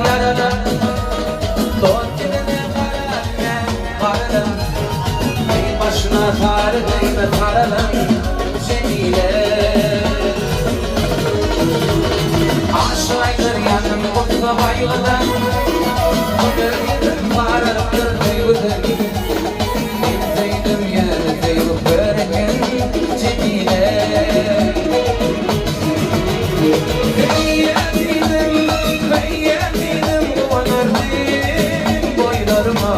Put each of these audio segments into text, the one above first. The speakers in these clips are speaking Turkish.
yaralı Doğdine kararlı Ey başına tarihime karalan Cemile Aşağıdır yanım kutla bayıldan Gönlüm varırdır duygudur Gittim yeri deyip görgen Cemile Kıyyetim onardım boylarıma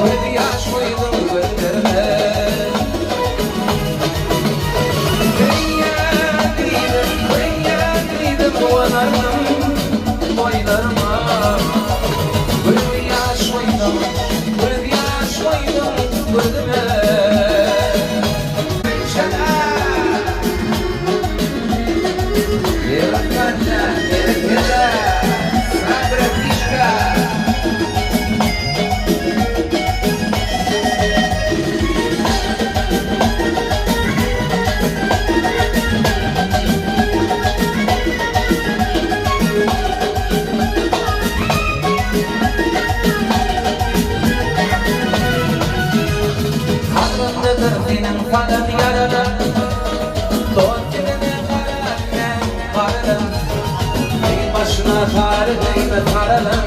Hadi yaş koydum gözlerime Kıyyetim onardım boylarıma Hadi yaş koydum gözlerime Senin kadar yaralı Doğdine kararlı Ey başına tarihime karalan